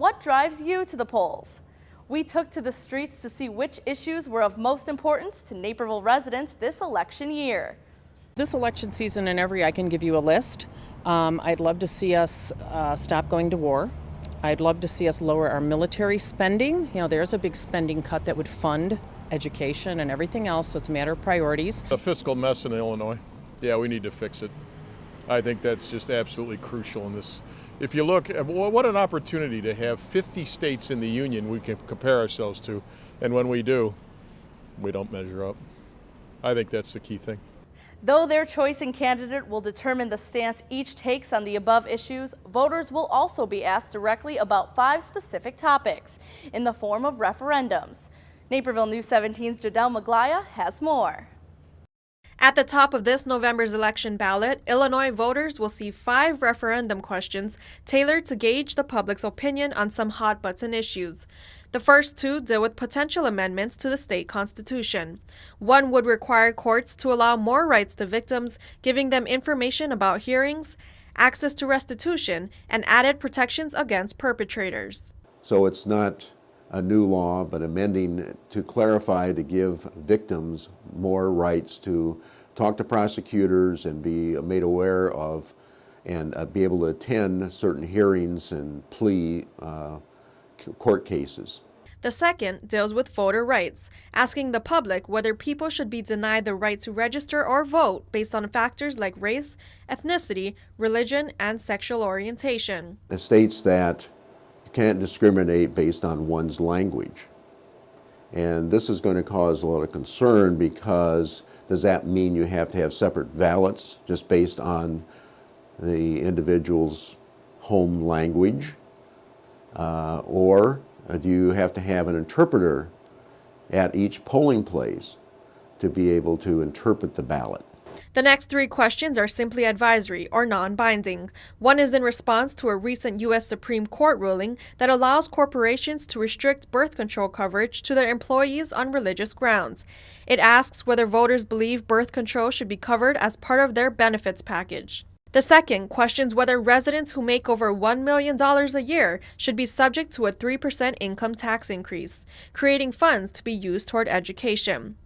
what drives you to the polls? We took to the streets to see which issues were of most importance to Naperville residents this election year. This election season and I can give you a list. I'd love to see us stop going to war. I'd love to see us lower our military spending. You know, there's a big spending cut that would fund education and everything else, so it's a matter of priorities. The fiscal mess in Illinois, yeah, we need to fix it. I think that's just absolutely crucial in this. If you look, what an opportunity to have 50 states in the union we can compare ourselves to, and when we do, we don't measure up. I think that's the key thing. Though their choice in candidate will determine the stance each takes on the above issues, voters will also be asked directly about 5 specific topics in the form of referendums. Naperville News 17's Jadel Maglaya has more. At the top of this November's election ballot, Illinois voters will see 5 referendum questions tailored to gauge the public's opinion on some hot-button issues. The first 2 deal with potential amendments to the state constitution. One would require courts to allow more rights to victims, giving them information about hearings, access to restitution, and added protections against perpetrators. So it's not a new law, but amending to clarify, to give victims more rights to talk to prosecutors and be made aware of and be able to attend certain hearings and plea court cases. The second deals with voter rights, asking the public whether people should be denied the right to register or vote based on factors like race, ethnicity, religion, and sexual orientation. It states that you can't discriminate based on one's language. And this is going to cause a lot of concern, because does that mean you have to have separate ballots just based on the individual's home language? Or do you have to have an interpreter at each polling place to be able to interpret the ballot? The next 3 questions are simply advisory or non-binding. One is in response to a recent U.S. Supreme Court ruling that allows corporations to restrict birth control coverage to their employees on religious grounds. It asks whether voters believe birth control should be covered as part of their benefits package. The second questions whether residents who make over $1 million a year should be subject to a 3% income tax increase, creating funds to be used toward education.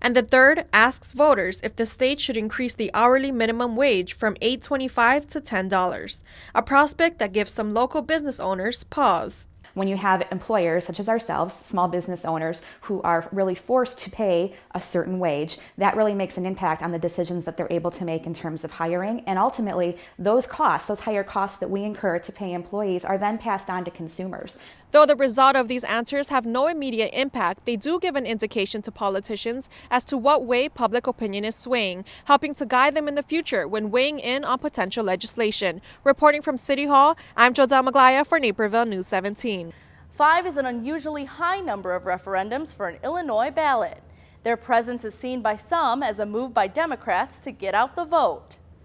And the third asks voters if the state should increase the hourly minimum wage from $8.25 to $10, a prospect that gives some local business owners pause. When you have employers such as ourselves, small business owners, who are really forced to pay a certain wage, that really makes an impact on the decisions that they're able to make in terms of hiring. And ultimately, those costs, those higher costs that we incur to pay employees, are then passed on to consumers. Though the result of these answers have no immediate impact, they do give an indication to politicians as to what way public opinion is swaying, helping to guide them in the future when weighing in on potential legislation. Reporting from City Hall, I'm Jodelle Maglaya for Naperville News 17. 5 is an unusually high number of referendums for an Illinois ballot. Their presence is seen by some as a move by Democrats to get out the vote.